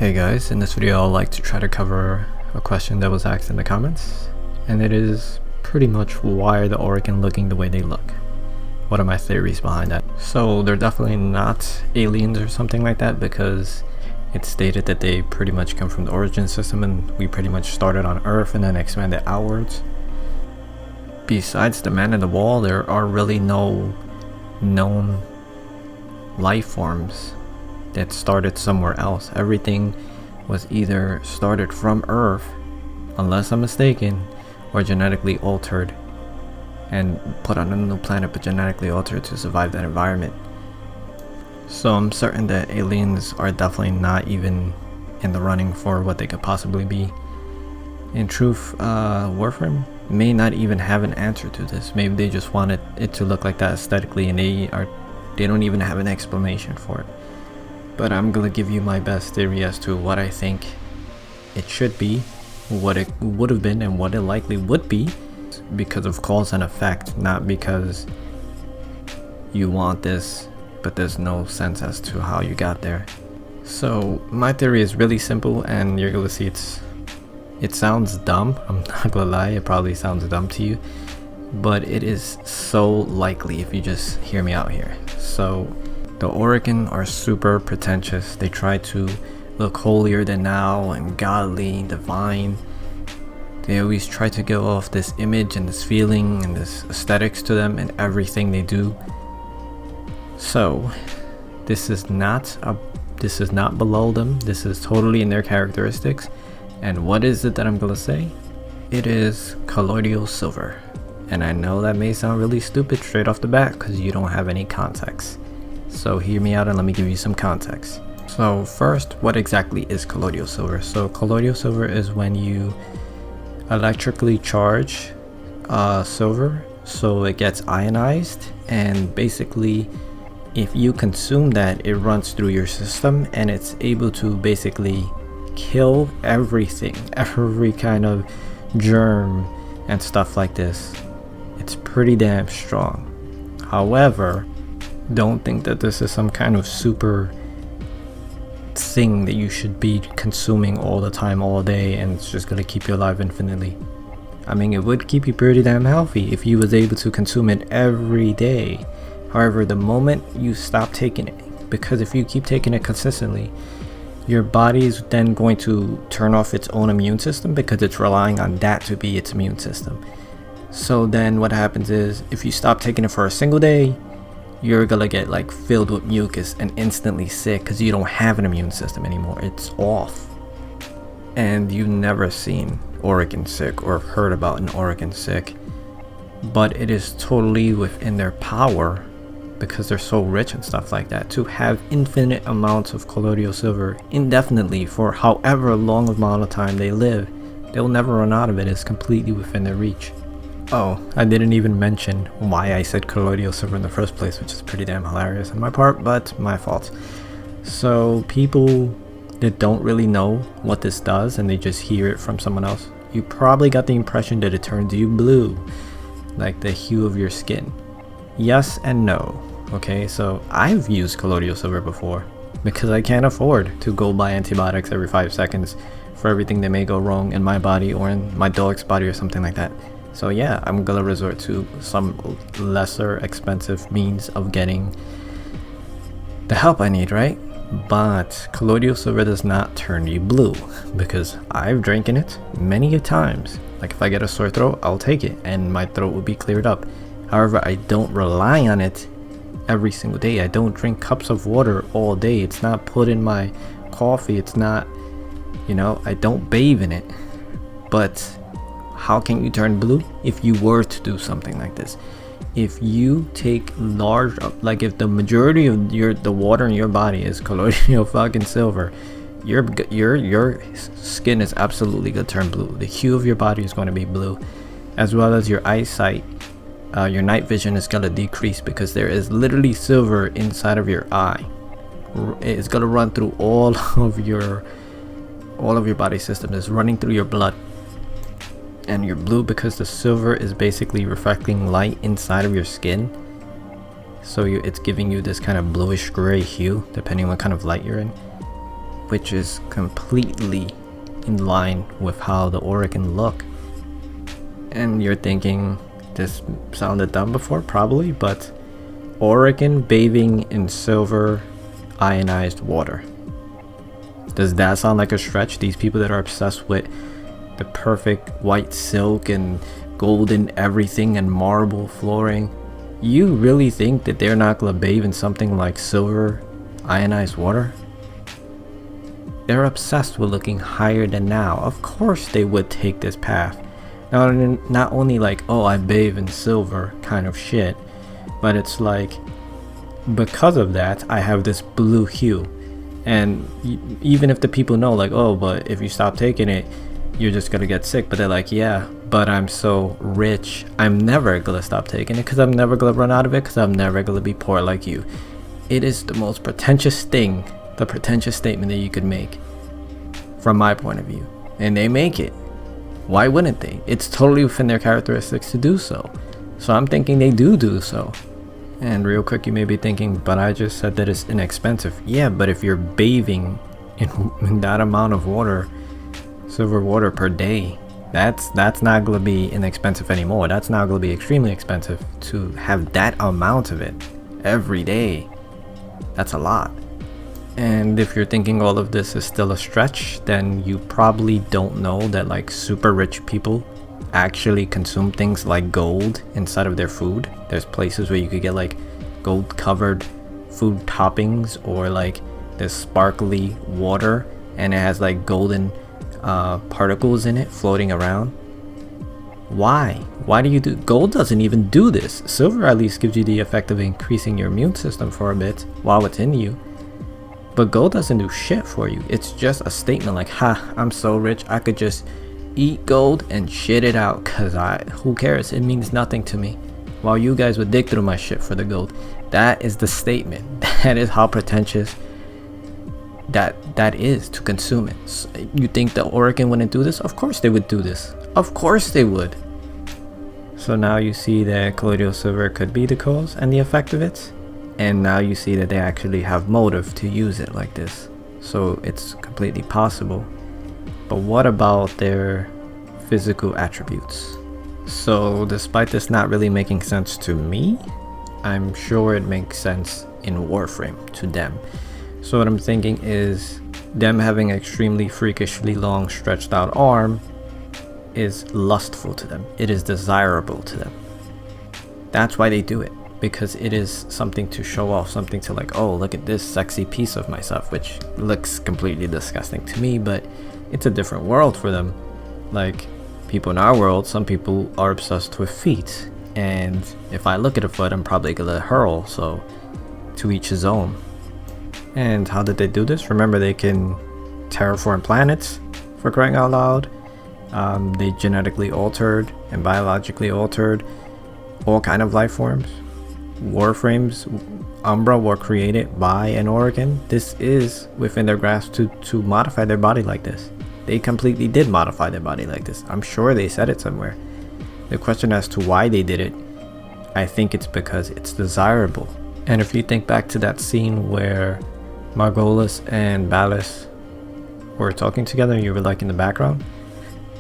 Hey guys, in this video I'd like to try to cover a question that was asked in the comments, and it is pretty much why are the orokin looking the way they look? What are my theories behind that? So they're definitely not aliens or something like that, because it's stated that they pretty much come from the origin system and we pretty much started on Earth and then expanded outwards. Besides the man in the wall, there are really no known life forms that started somewhere else. Everything was either started from Earth, unless I'm mistaken, or genetically altered and put on a new planet but genetically altered to survive that environment. So I'm certain that aliens are definitely not even in the running for what they could possibly be. In truth, Warframe may not even have an answer to this. Maybe they just wanted it to look like that aesthetically and they don't even have an explanation for it. But I'm gonna give you my best theory as to what I think it should be, what it would have been, and what it likely would be, because of cause and effect, not because you want this but there's no sense as to how you got there. So my theory is really simple, and you're gonna see it sounds dumb. I'm not gonna lie, it probably sounds dumb to you, but it is so likely if you just hear me out here. So the orokin are super pretentious. They try to look holier than thou and godly, divine. They always try to give off this image and this feeling and this aesthetics to them in everything they do. So this is not below them. This is totally in their characteristics. And what is it that I'm gonna say? It is colloidal silver. And I know that may sound really stupid straight off the bat because you don't have any context. So hear me out and let me give you some context. So first, what exactly is colloidal silver? So colloidal silver is when you electrically charge silver so it gets ionized, and basically if you consume that, it runs through your system and it's able to basically kill everything, every kind of germ and stuff like this. It's pretty damn strong. However, don't think that this is some kind of super thing that you should be consuming all the time, all day, and it's just gonna keep you alive infinitely. I mean, it would keep you pretty damn healthy if you was able to consume it every day. However, the moment you stop taking it, because if you keep taking it consistently, your body's then going to turn off its own immune system because it's relying on that to be its immune system. So then what happens is, if you stop taking it for a single day, you're gonna get like filled with mucus and instantly sick because you don't have an immune system anymore. It's off. And you've never seen orokin sick or heard about an orokin sick, but it is totally within their power, because they're so rich and stuff like that, to have infinite amounts of colloidal silver indefinitely for however long amount of time they live. They'll never run out of it. It's completely within their reach. Oh, I didn't even mention why I said colloidal silver in the first place, which is pretty damn hilarious on my part, but my fault. So people that don't really know what this does and they just hear it from someone else, you probably got the impression that it turns you blue, like the hue of your skin. Yes and no. Okay, so I've used colloidal silver before because I can't afford to go buy antibiotics every 5 seconds for everything that may go wrong in my body or in my dog's body or something like that. So yeah, I'm gonna resort to some lesser expensive means of getting the help I need, right? But colloidal silver does not turn you blue, because I've drinking it many times. Like if I get a sore throat, I'll take it and my throat will be cleared up. However, I don't rely on it every single day. I don't drink cups of water all day. It's not put in my coffee. It's not, I don't bathe in it. But how can you turn blue? If you were to do something like this, if you take large, like if the majority of the water in your body is colloidal fucking silver, your skin is absolutely gonna turn blue. The hue of your body is going to be blue, as well as your eyesight. Your night vision is gonna decrease because there is literally silver inside of your eye. It's gonna run through all of your body system. It's running through your blood. And you're blue because the silver is basically reflecting light inside of your skin. So it's giving you this kind of bluish gray hue depending on what kind of light you're in. which is completely in line with how the orokin look. And you're thinking, this sounded dumb before? Probably, but orokin bathing in silver ionized water. Does that sound like a stretch? These people that are obsessed with the perfect white silk and golden everything and marble flooring, you really think that they're not gonna bathe in something like silver ionized water? They're obsessed with looking higher than now. Of course they would take this path. Not only like, oh, I bathe in silver kind of shit, but it's like, because of that, I have this blue hue. And even if the people know, like, oh, but if you stop taking it, you're just gonna get sick. But they're like, yeah, but I'm so rich, I'm never gonna stop taking it because I'm never gonna run out of it because I'm never gonna be poor like you. It is the most pretentious thing, the pretentious statement that you could make from my point of view. And they make it. Why wouldn't they? It's totally within their characteristics to do so. So I'm thinking they do so. And real quick, you may be thinking, but I just said that it's inexpensive. Yeah, but if you're bathing in that amount of water, silver water per day, that's not gonna be inexpensive anymore. That's now gonna be extremely expensive to have that amount of it every day. That's a lot. And if you're thinking all of this is still a stretch, then you probably don't know that like super rich people actually consume things like gold inside of their food. There's places where you could get like gold covered food toppings, or like this sparkly water and it has like golden particles in it floating around. Why do you do? Gold doesn't even do this. Silver at least gives you the effect of increasing your immune system for a bit while it's in you, but gold doesn't do shit for you. It's just a statement like, ha, I'm so rich, I could just eat gold and shit it out, cause who cares, it means nothing to me, while you guys would dig through my shit for the gold. That is the statement. That is how pretentious that is to consume it. So you think the orokin wouldn't do this? Of course they would do this. Of course they would. So now you see that colloidal silver could be the cause and the effect of it, and now you see that they actually have motive to use it like this. So it's completely possible. But what about their physical attributes? So despite this not really making sense to me, I'm sure it makes sense in Warframe to them. So what I'm thinking is them having an extremely freakishly long stretched out arm is lustful to them. It is desirable to them. That's why they do it, because it is something to show off, something to like, oh, look at this sexy piece of myself, which looks completely disgusting to me, but it's a different world for them. Like people in our world, some people are obsessed with feet, and if I look at a foot, I'm probably gonna hurl. So to each his own. And how did they do this? Remember, they can terraform planets, for crying out loud. They genetically altered and biologically altered all kind of life forms. Warframes, Umbra were created by an orokin. This is within their grasp to modify their body like this. They completely did modify their body like this. I'm sure they said it somewhere. The question as to why they did it, I think it's because it's desirable. And if you think back to that scene where Margolis and Ballas were talking together, you were like in the background,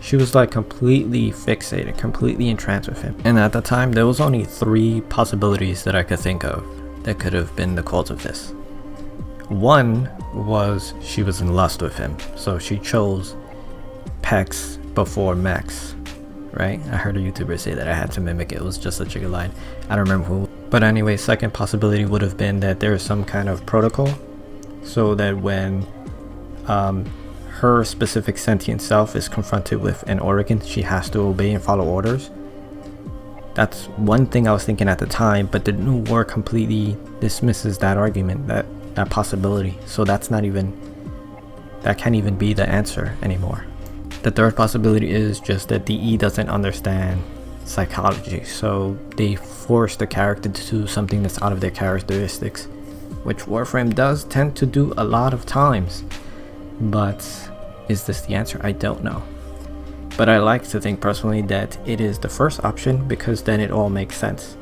she was like completely fixated, completely entranced with him. And at the time, there was only 3 possibilities that I could think of that could have been the cause of this. One was she was in lust with him, so she chose pecs before mechs, right? I heard a YouTuber say that. I had to mimic it. It was just such a good line. I don't remember who. But anyway, second possibility would have been that there is some kind of protocol, so that when her specific sentient self is confronted with an orokin, she has to obey and follow orders. That's one thing I was thinking at the time, but the new war completely dismisses that argument, that possibility. So that can't even be the answer anymore. The third possibility is just that DE doesn't understand psychology, so they force the character to do something that's out of their characteristics, which Warframe does tend to do a lot of times. But is this the answer? I don't know. But I like to think personally that it is the first option, because then it all makes sense.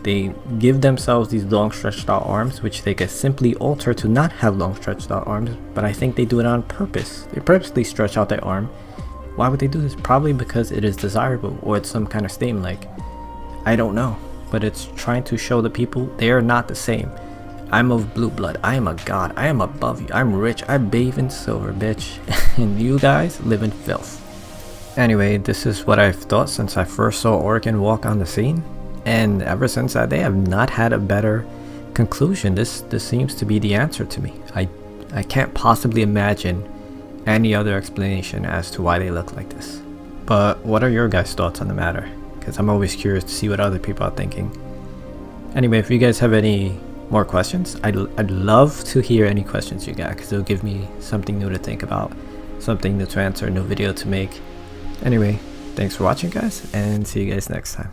They give themselves these long stretched out arms, which they could simply alter to not have long stretched out arms, but I think they do it on purpose. They purposely stretch out their arm. Why would they do this? Probably because it is desirable, or it's some kind of statement, like, I don't know, but it's trying to show the people they are not the same. I'm of blue blood, I am a god, I am above you, I'm rich, I bathe in silver, bitch, and you guys live in filth. Anyway, this is what I've thought since I first saw Orokin walk on the scene, and ever since that day I've not had a better conclusion. This seems to be the answer to me. I can't possibly imagine any other explanation as to why they look like this. But what are your guys' thoughts on the matter? Because I'm always curious to see what other people are thinking. Anyway, if you guys have any more questions, I'd love to hear any questions you got, because it'll give me something new to think about, something new to answer, a new video to make. Anyway, thanks for watching guys, and see you guys next time.